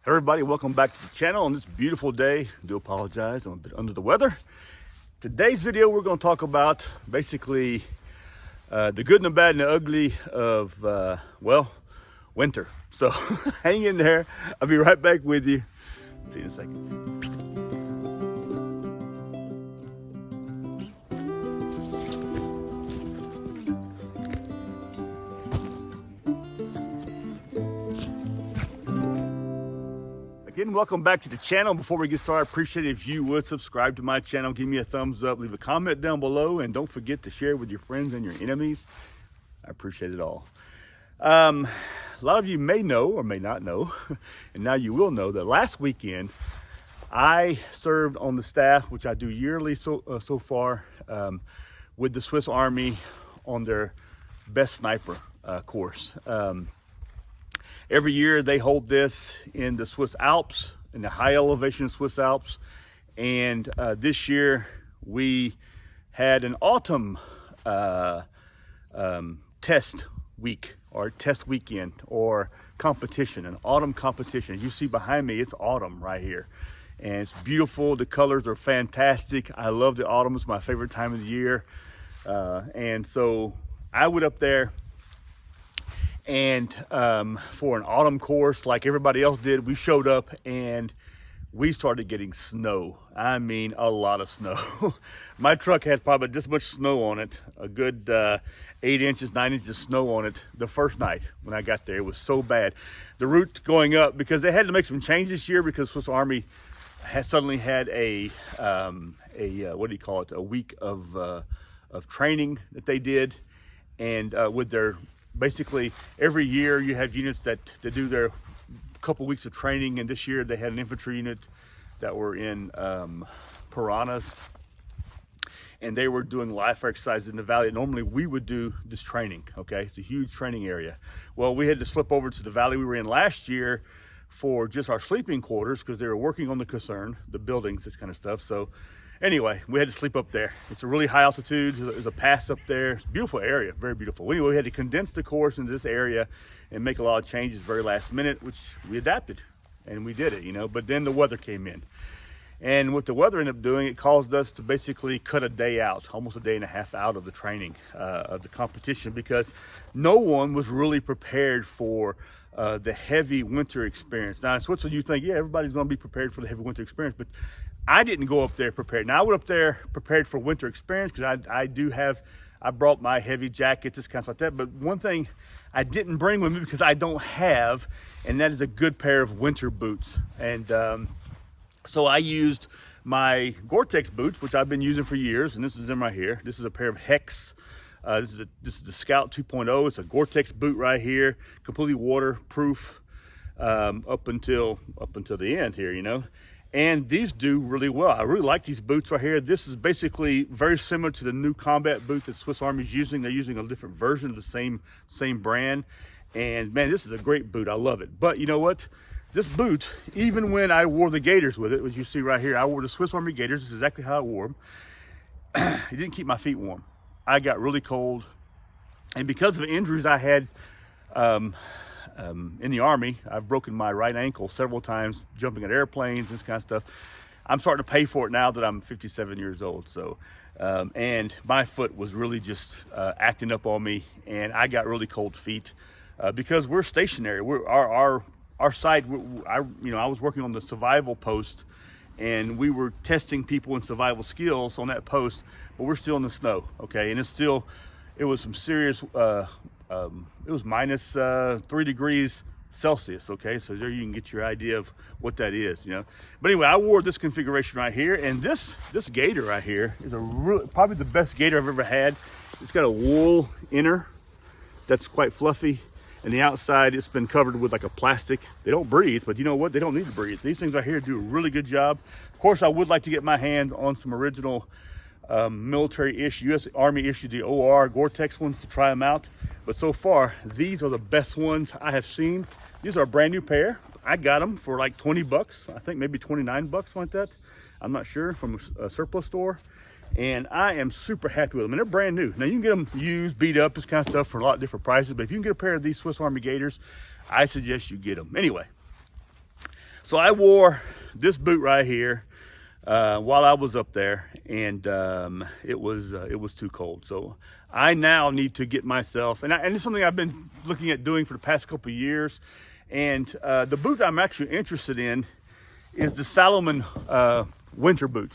Hey everybody, welcome back to the channel on this beautiful day. I do apologize, I'm a bit under the weather. Today's video, we're going to talk about basically the good and the bad and the ugly of, well, winter. So hang in there. I'll be right back with you. See you in a second. Again, welcome back to the channel. Before we get started, I appreciate it if you would subscribe to my channel, give me a thumbs up, leave a comment down below, and don't forget to share with your friends and your enemies. I appreciate it all. A lot of you may know or may not know, and now you will know that last weekend I served on the staff, which I do yearly so far, with the Swiss Army on their best sniper course. Every year they hold this in the Swiss Alps, in the high elevation Swiss Alps. And this year we had an autumn test week or test weekend or competition, an autumn competition. As you see behind me, it's autumn right here. And it's beautiful. The colors are fantastic. I love the autumn. It's my favorite time of the year. And so I went up there and for an autumn course like everybody else did. We showed up and we started getting snow. I mean, a lot of snow. My truck had probably this much snow on it, a good 8 inches, 9 inches of snow on it the first night when I got there. It was so bad. The route going up, because they had to make some changes this year because Swiss Army suddenly had a what do you call it, a week of training that they did. And with their, basically every year you have units that do their couple weeks of training, and this year they had an infantry unit that were in piranhas, and they were doing live fire exercises in the valley. Normally we would do this training, okay? It's a huge training area. Well, we had to slip over to the valley we were in last year for just our sleeping quarters because they were working on the caserne, the buildings, this kind of stuff. So anyway, we had to sleep up there. It's a really high altitude. There's a pass up there. It's a beautiful area, very beautiful. Anyway, we had to condense the course into this area and make a lot of changes very last minute, which we adapted and we did it, you know. But then the weather came in. And what the weather ended up doing, it caused us to basically cut a day out, almost a day and a half out of the training, of the competition, because no one was really prepared for the heavy winter experience. Now in Switzerland, you think, yeah, everybody's going to be prepared for the heavy winter experience, but I didn't go up there prepared. Now I went up there prepared for winter experience because I brought my heavy jackets, this kind of stuff like that. But one thing I didn't bring with me because I don't have, and that is a good pair of winter boots. And so I used my Gore-Tex boots, which I've been using for years, and this is them right here. This is a pair of Hex. This is the Scout 2.0. It's a Gore-Tex boot right here, completely waterproof up until the end here, you know. And these do really well. I really like these boots right here. This is basically very similar to the new combat boot that Swiss Army is using. They're using a different version of the same brand. And man, this is a great boot. I love it. But you know what? This boot, even when I wore the gaiters with it, as you see right here, I wore the Swiss Army gaiters. This is exactly how I wore them. It didn't keep my feet warm. I got really cold. And because of injuries I had in the Army, I've broken my right ankle several times jumping at airplanes, this kind of stuff. I'm starting to pay for it now that I'm 57 years old. So, and my foot was really just acting up on me, and I got really cold feet because we're stationary. Our site, I was working on the survival post, and we were testing people in survival skills on that post, but we're still in the snow, okay? And it was some serious, it was minus 3 degrees Celsius, okay? So there you can get your idea of what that is, you know. But anyway, I wore this configuration right here, and this gaiter right here is probably the best gaiter I've ever had. It's got a wool inner that's quite fluffy, and the outside it's been covered with like a plastic. They don't breathe, but you know what? They don't need to breathe. These things right here do a really good job. Of course, I would like to get my hands on some original military issue, U.S. Army issued the OR Gore-Tex ones to try them out. But so far, these are the best ones I have seen. These are a brand new pair. I got them for like 20 bucks. I think maybe 29 bucks like that. I'm not sure, from a surplus store. And I am super happy with them. And they're brand new. Now you can get them used, beat up, this kind of stuff for a lot of different prices. But if you can get a pair of these Swiss Army gaiters, I suggest you get them. Anyway, So I wore this boot right here while I was up there, and it was too cold. So I now need to get myself, and it's something I've been looking at doing for the past couple of years. And the boot I'm actually interested in is the Salomon winter boot.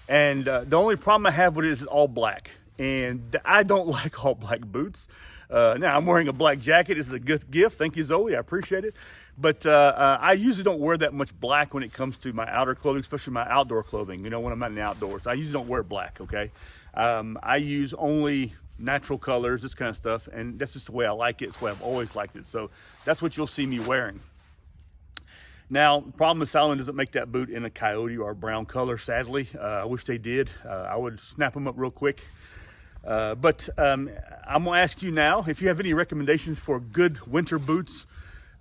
And the only problem I have with it is it's all black, and I don't like all black boots. Now I'm wearing a black jacket. This is a good gift. Thank you, Zoe. I appreciate it. But I usually don't wear that much black when it comes to my outer clothing, especially my outdoor clothing, you know, when I'm out in the outdoors. I usually don't wear black, okay? I use only natural colors, this kind of stuff, and that's just the way I like it. It's the way I've always liked it. So that's what you'll see me wearing. Now, the problem is Salomon doesn't make that boot in a coyote or a brown color, sadly. I wish they did. I would snap them up real quick. But I'm gonna ask you now, if you have any recommendations for good winter boots,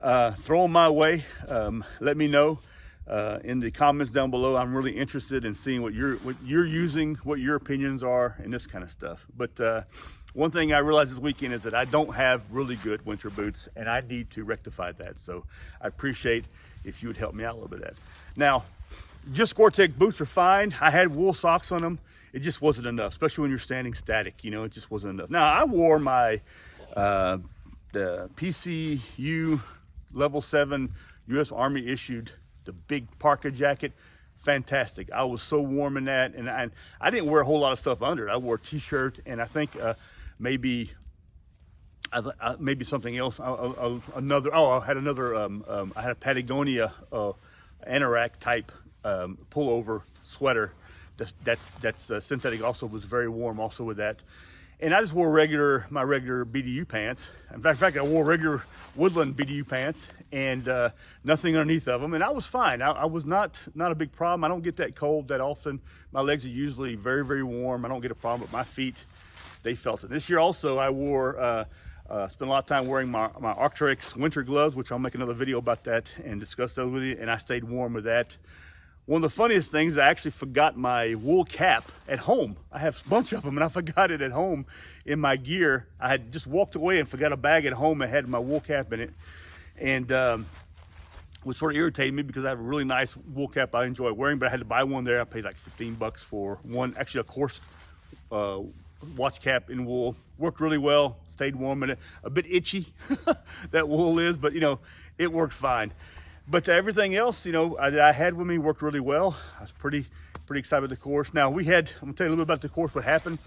throw them my way. Let me know in the comments down below. I'm really interested in seeing what you're using, what your opinions are, and this kind of stuff. But one thing I realized this weekend is that I don't have really good winter boots, and I need to rectify that. So I appreciate if you would help me out a little bit of that. Now, just Gore-Tex boots are fine. I had wool socks on them. It just wasn't enough, especially when you're standing static. You know, it just wasn't enough. Now, I wore my the PCU Level 7 U.S. Army issued the big parka jacket. Fantastic. I was so warm in that, and I didn't wear a whole lot of stuff under it. I wore a t-shirt, and I think maybe something else. I had a Patagonia anorak type pullover sweater. That's synthetic. Also was very warm. Also with that. And I just wore my regular BDU pants. In fact, I wore regular Woodland BDU pants and nothing underneath of them, and I was fine. I was not a big problem. I don't get that cold that often. My legs are usually very, very warm. I don't get a problem, but my feet, they felt it. This year also, I wore, spent a lot of time wearing my Arc'teryx winter gloves, which I'll make another video about that and discuss those with you, and I stayed warm with that. One of the funniest things, I actually forgot my wool cap at home. I have a bunch of them, and I forgot it at home in my gear. I had just walked away and forgot a bag at home that had my wool cap in it. And was sort of irritating me because I have a really nice wool cap I enjoy wearing, but I had to buy one there. I paid like $15 for one, actually a coarse watch cap in wool. Worked really well, stayed warm in it. A bit itchy, that wool is, but you know, it worked fine. But everything else, you know, I had with me worked really well. I was pretty excited with the course. Now I'm gonna tell you a little bit about the course, what happened.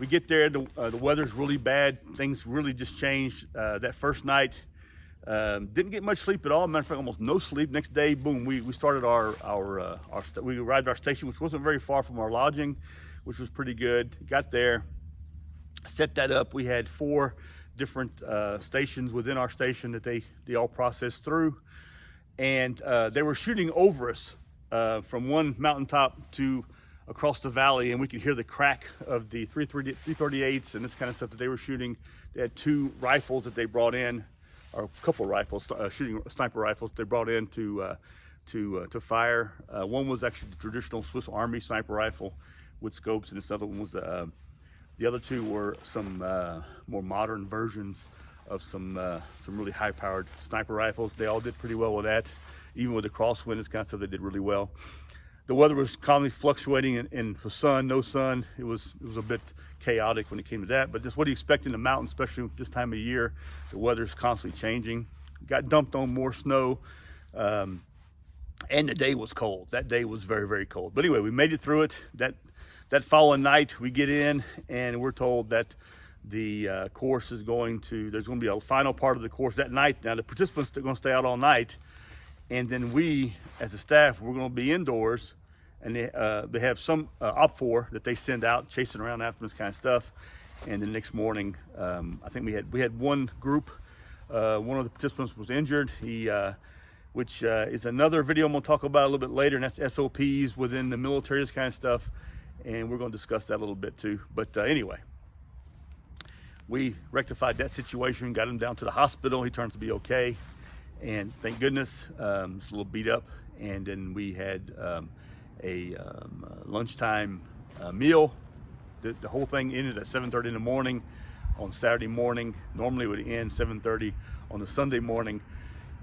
We get there, the weather's really bad. Things really just changed. That first night, didn't get much sleep at all. Matter of fact, almost no sleep. Next day, boom, we started we arrived at our station, which wasn't very far from our lodging, which was pretty good. Got there, set that up. We had 4 different stations within our station that they all processed through. And they were shooting over us from one mountaintop to across the valley, and we could hear the crack of the 338s and this kind of stuff that they were shooting. They had 2 rifles that they brought in, or a couple of rifles, shooting sniper rifles they brought in to fire. One was actually the traditional Swiss Army sniper rifle with scopes, and this other one was the other 2 were some more modern versions of some really high-powered sniper rifles. They all did pretty well with that. Even with the crosswind, this kind of stuff, they did really well. The weather was constantly fluctuating, and for sun, no sun, it was a bit chaotic when it came to that. But just what do you expect in the mountains, especially this time of year? The weather's constantly changing. Got dumped on more snow, and the day was cold. That day was very, very cold. But anyway, we made it through it. That following night, we get in, and we're told that the course is there's going to be a final part of the course that night. Now, the participants are going to stay out all night, and then we, as a staff, we're going to be indoors, and they have some OPFOR that they send out, chasing around after this kind of stuff. And the next morning, I think we had one group, one of the participants was injured, which is another video I'm going to talk about a little bit later, and that's SOPs within the military, this kind of stuff, and we're going to discuss that a little bit too. But anyway, we rectified that situation, got him down to the hospital. He turned to be okay, and thank goodness. He's a little beat up, and then we had a lunchtime meal. The whole thing ended at 7:30 in the morning on Saturday morning. Normally it would end 7:30 on the Sunday morning,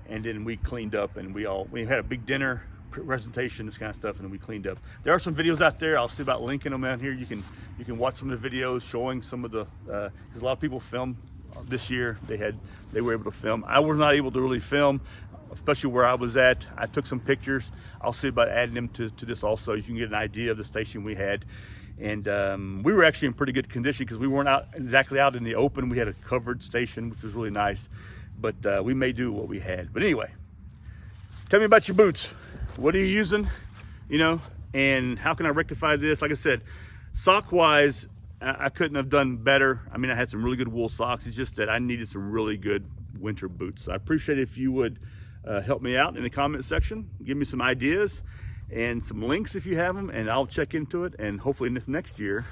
and then we cleaned up, and we had a big dinner presentation, this kind of stuff, and then we cleaned up. There are some videos out there. I'll see about linking them out here. You can watch some of the videos showing some of the because a lot of people film this year. They were able to film. I was not able to really film, especially where I was at. I took some pictures. I'll see about adding them to this also, so you can get an idea of the station we had. And we were actually in pretty good condition because we weren't exactly out in the open. We had a covered station, which was really nice, but we may do what we had. But anyway, tell me about your boots. What are you using, you know, and how can I rectify this? Like I said, sock wise, I couldn't have done better. I mean, I had some really good wool socks. It's just that I needed some really good winter boots. I appreciate if you would help me out in the comment section. Give me some ideas and some links if you have them, and I'll check into it. And hopefully in this next year,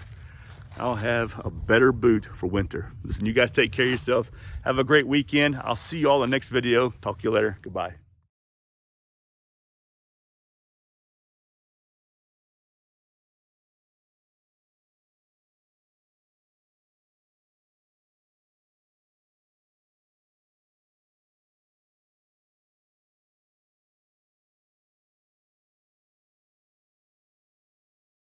I'll have a better boot for winter. Listen, you guys take care of yourself. Have a great weekend. I'll see you all in the next video. Talk to you later. Goodbye.